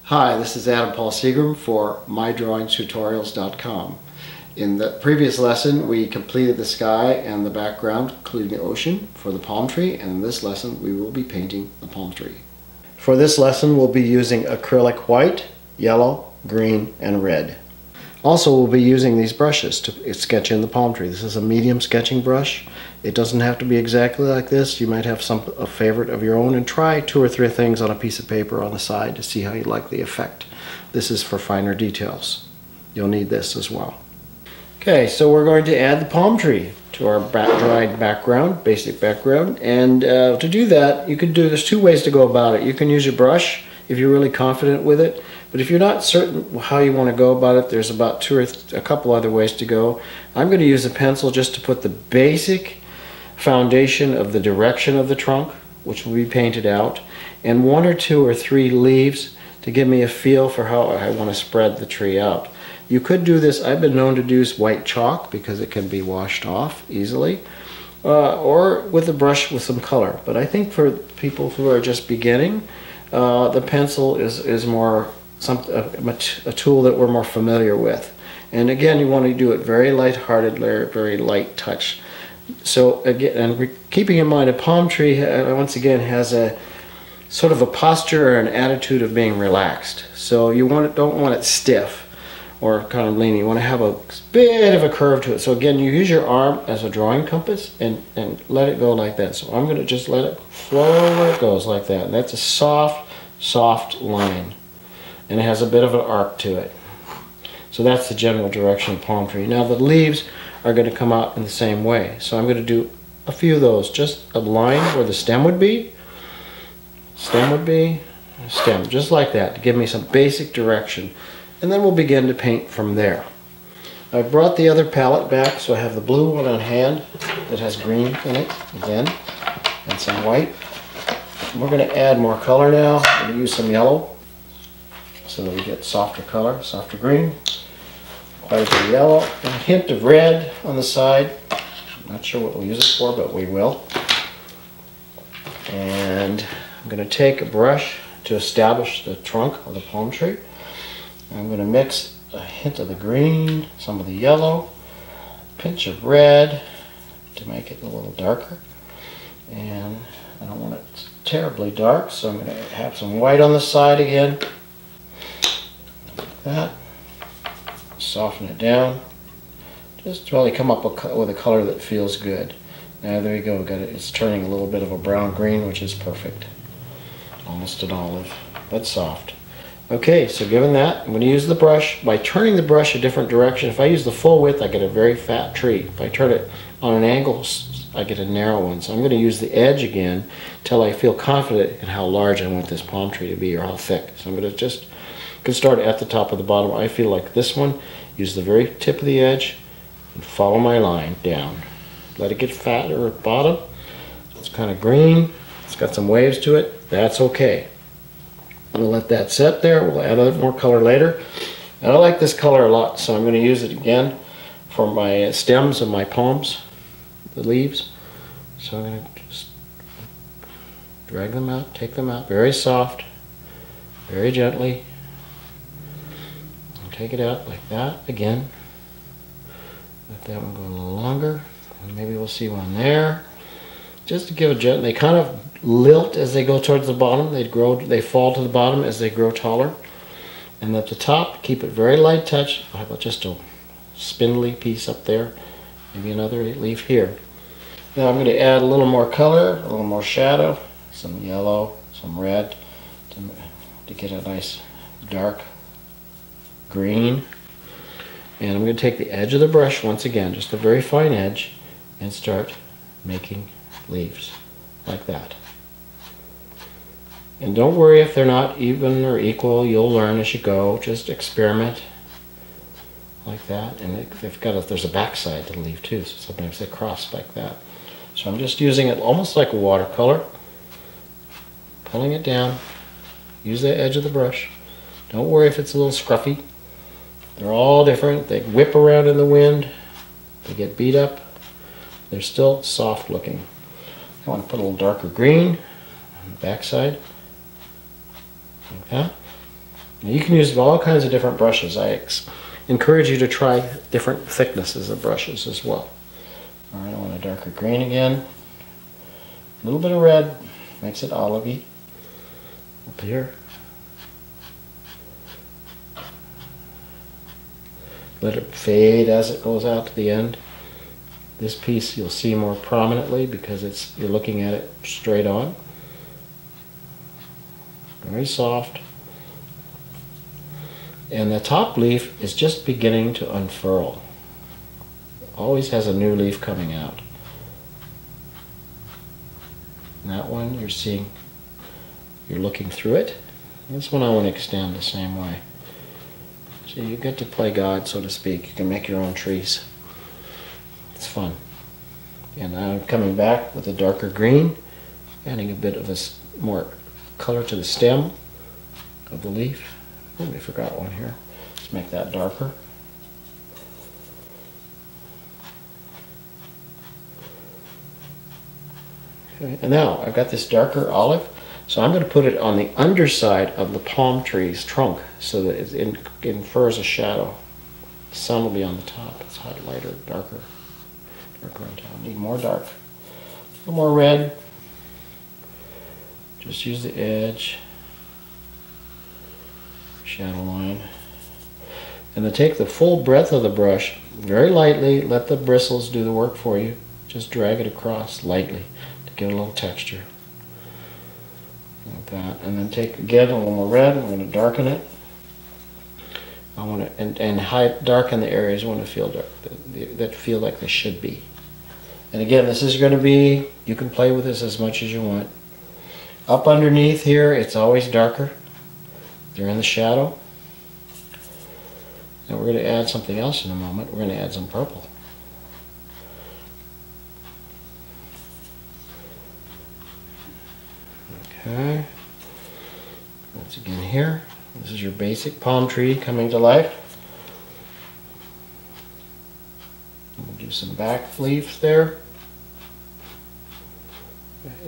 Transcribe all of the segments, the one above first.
Hi, this is Adam Paul Seagram for MyDrawingTutorials.com. In the previous lesson, we completed the sky and the background, including the ocean, for the palm tree, and in this lesson we will be painting the palm tree. For this lesson, we'll be using acrylic white, yellow, green, and red. Also, we'll be using these brushes to sketch in the palm tree. This is a medium sketching brush. It doesn't have to be exactly like this. You might have a favorite of your own, and try 2 or 3 things on a piece of paper on the side to see how you like the effect. This is for finer details. You'll need this as well. Okay, so we're going to add the palm tree to our dried background, basic background, and to do that, there's 2 ways to go about it. You can use your brush if you're really confident with it, but if you're not certain how you want to go about it, there's about a couple other ways to go. I'm going to use a pencil just to put the basic foundation of the direction of the trunk, which will be painted out, and 1 or 2 or 3 leaves to give me a feel for how I want to spread the tree out. You could do this, I've been known to use white chalk because it can be washed off easily, or with a brush with some color. But I think for people who are just beginning, the pencil is more a tool that we're more familiar with. And again, you want to do it very light-hearted, very light touch. So again, and keeping in mind, a palm tree once again has a sort of a posture or an attitude of being relaxed. So you don't want it stiff or kind of leaning. You want to have a bit of a curve to it. So again, you use your arm as a drawing compass and let it go like that. So I'm going to just let it flow where it goes like that. And that's a soft line. And it has a bit of an arc to it. So that's the general direction of the palm tree. Now the leaves are going to come out in the same way. So I'm going to do a few of those. Just a line where the stem would be, stem, just like that, to give me some basic direction. And then we'll begin to paint from there. I've brought the other palette back, so I have the blue one on hand that has green in it, again, and some white. We're going to add more color now. I'm going to use some yellow so that we get softer color, softer green, quite a bit of yellow, and a hint of red on the side. I'm not sure what we'll use it for, but we will. And I'm going to take a brush to establish the trunk of the palm tree. I'm going to mix a hint of the green, some of the yellow, a pinch of red to make it a little darker. And I don't want it terribly dark, so I'm going to have some white on the side again. Like that. Soften it down. Just really come up with a color that feels good. Now there you go. It's turning a little bit of a brown-green, which is perfect. Almost an olive, but soft. Okay, so given that, I'm going to use the brush. By turning the brush a different direction, if I use the full width, I get a very fat tree. If I turn it on an angle, I get a narrow one. So I'm going to use the edge again till I feel confident in how large I want this palm tree to be, or how thick. So I'm going to just start at the top of the bottom. I feel like this one, use the very tip of the edge and follow my line down. Let it get fatter at the bottom. It's kind of green. It's got some waves to it. That's okay. I'm going to let that set there. We'll add a little more color later. And I like this color a lot, so I'm going to use it again for my stems of my palms, the leaves. So I'm going to just drag them out, take them out, very soft, very gently. And take it out like that again. Let that one go a little longer. And maybe we'll see one there. Just to give a gentle, they kind of lilt as they go towards the bottom. They fall to the bottom as they grow taller. And at the top, keep it very light touch. How about just a spindly piece up there? Maybe another leaf here. Now I'm going to add a little more color, a little more shadow, some yellow, some red, to get a nice dark green. And I'm going to take the edge of the brush once again, just a very fine edge, and start making leaves like that. And don't worry if they're not even or equal. You'll learn as you go. Just experiment like that. And there's a backside to the leaf too, so sometimes they cross like that. So I'm just using it almost like a watercolor, pulling it down. Use the edge of the brush. Don't worry if it's a little scruffy. They're all different. They whip around in the wind. They get beat up. They're still soft looking. I want to put a little darker green on the backside. Like that. Now you can use all kinds of different brushes. I encourage you to try different thicknesses of brushes as well. All right, I want a darker green again. A little bit of red makes it olivey. Up here. Let it fade as it goes out to the end. This piece you'll see more prominently because you're looking at it straight on. Very soft. And the top leaf is just beginning to unfurl. Always has a new leaf coming out. And that one you're looking through it. This one I want to extend the same way. So you get to play God, so to speak. You can make your own trees. It's fun. And now I'm coming back with a darker green, adding a bit of more color to the stem of the leaf. Oh, we forgot one here. Let's make that darker. Okay, and now I've got this darker olive, so I'm going to put it on the underside of the palm tree's trunk so that it infers a shadow. The sun will be on the top. It's lighter, darker. Darker on top. Need more dark. A little more red. Just use the edge. Shadow line. And then take the full breadth of the brush, very lightly, let the bristles do the work for you. Just drag it across lightly to give it a little texture. Like that. And then take again a little more red. I'm going to darken it. I want to and darken the areas I want to feel dark, that feel like they should be. And again, this is going to be, you can play with this as much as you want. Up underneath here, it's always darker. They're in the shadow. And we're going to add something else in a moment. We're going to add some purple. Okay. Once again here, this is your basic palm tree coming to life. We'll do some back leaves there,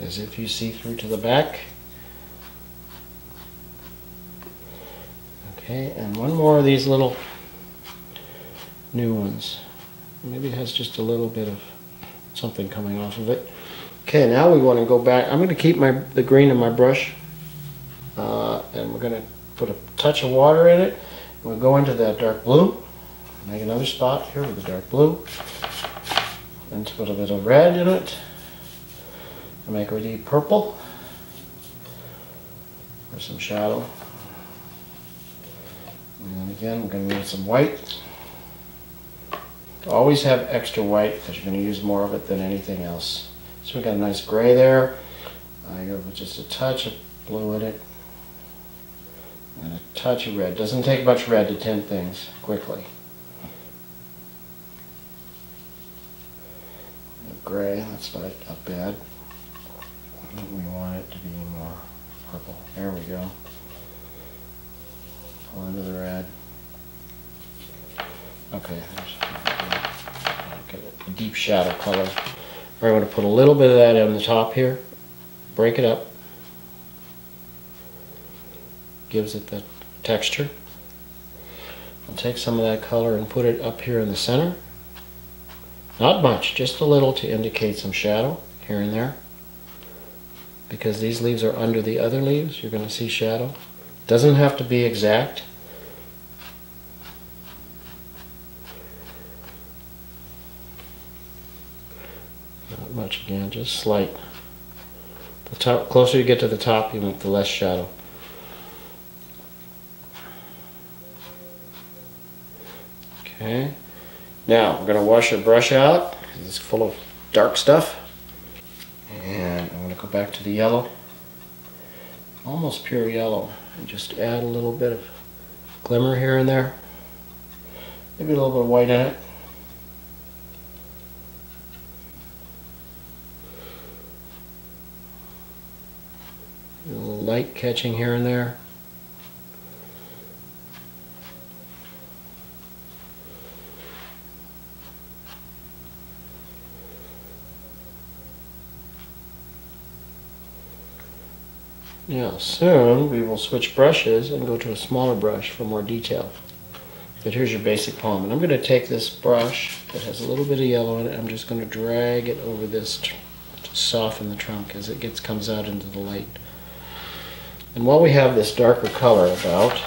as if you see through to the back. Okay, and one more of these little new ones. Maybe it has just a little bit of something coming off of it. Okay, now we want to go back. I'm going to keep the green in my brush, and we're going to put a touch of water in it. We'll go into that dark blue. Make another spot here with the dark blue. And put a bit of red in it. And make a deep purple. For some shadow. And then again, we're going to need some white. Always have extra white because you're going to use more of it than anything else. So we got a nice gray there. I go with just a touch of blue in it. And a touch of red. Doesn't take much red to tint things quickly. Gray, that's not bad. We want it to be more purple. There we go. Pull into the red. Okay, get a deep shadow color. I'm going to put a little bit of that on the top here. Break it up. Gives it that texture. I'll take some of that color and put it up here in the center. Not much, just a little to indicate some shadow here and there. Because these leaves are under the other leaves, you're going to see shadow. Doesn't have to be exact. Not much again, just slight. The top, closer you get to the top, you want the less shadow. Okay. Now, we're going to wash your brush out. It's full of dark stuff. And I'm going to go back to the yellow. Almost pure yellow. And just add a little bit of glimmer here and there. Maybe a little bit of white in it. A little light catching here and there. Now soon we will switch brushes and go to a smaller brush for more detail. But here's your basic palm. And I'm going to take this brush that has a little bit of yellow in it. I'm just going to drag it over this to soften the trunk as it comes out into the light. And while we have this darker color about,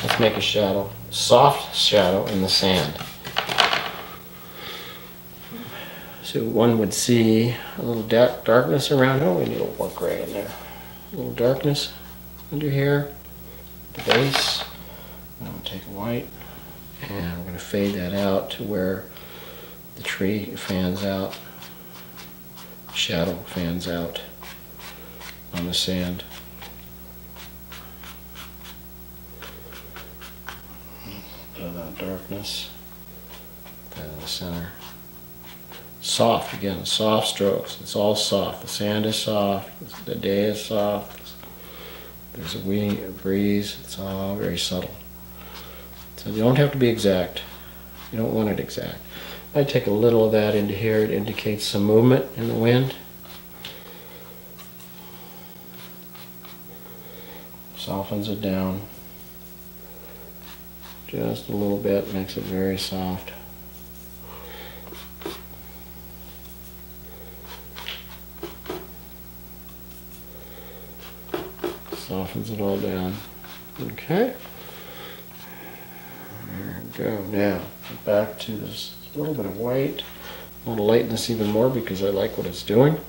let's make a shadow, a soft shadow in the sand. So one would see a little darkness around. Oh, we need a little more gray in there. A little darkness under here, the base. I'm going to take a white and I'm going to fade that out to where the tree fans out, shadow fans out on the sand. Bit of that darkness, that in the center. Soft, again, soft strokes. It's all soft. The sand is soft, the day is soft, there's a breeze, it's all very subtle. So you don't have to be exact. You don't want it exact. I take a little of that into here. It indicates some movement in the wind. Softens it down. Just a little bit, makes it very soft. Softens it all down. Okay. There we go. Now, back to this little bit of white. I want to lighten this even more because I like what it's doing.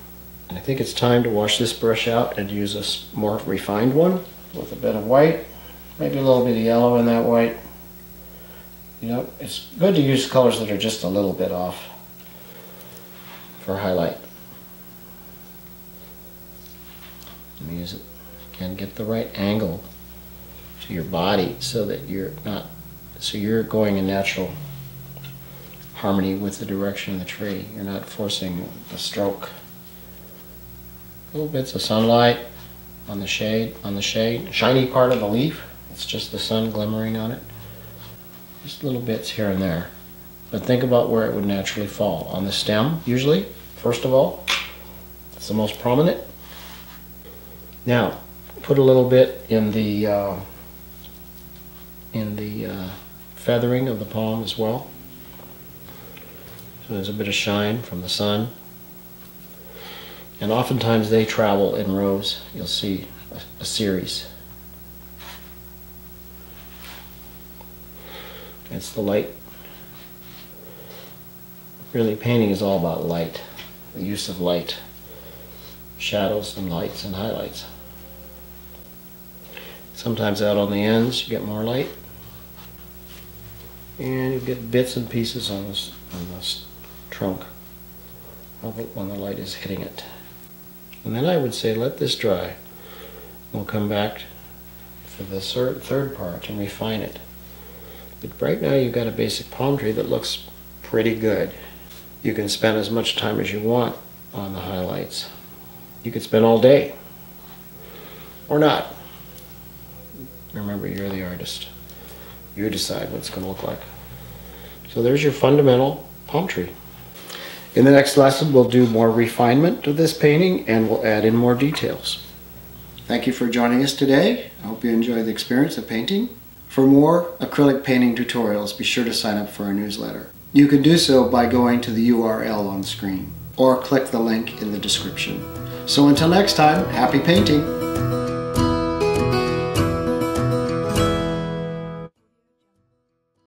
And I think it's time to wash this brush out and use a more refined one with a bit of white. Maybe a little bit of yellow in that white. You know, it's good to use colors that are just a little bit off for highlight. Let me use it. Again, get the right angle to your body so that you're going in natural harmony with the direction of the tree. You're not forcing the stroke. Little bits of sunlight on the shade, shiny part of the leaf. It's just the sun glimmering on it. Just little bits here and there. But think about where it would naturally fall. On the stem, usually, first of all. It's the most prominent. Now, put a little bit in the feathering of the palm as well. So there's a bit of shine from the sun. And oftentimes they travel in rows. You'll see a series. It's the light. Really, painting is all about light. The use of light. Shadows and lights and highlights. Sometimes out on the ends you get more light. And you get bits and pieces on this trunk when the light is hitting it. And then I would say let this dry. We'll come back for the third part and refine it. But right now you've got a basic palm tree that looks pretty good. You can spend as much time as you want on the highlights. You could spend all day. Or not. Remember, you're the artist. You decide what it's going to look like. So there's your fundamental palm tree. In the next lesson, we'll do more refinement of this painting and we'll add in more details. Thank you for joining us today. I hope you enjoyed the experience of painting. For more acrylic painting tutorials, be sure to sign up for our newsletter. You can do so by going to the URL on screen or click the link in the description. So until next time, happy painting!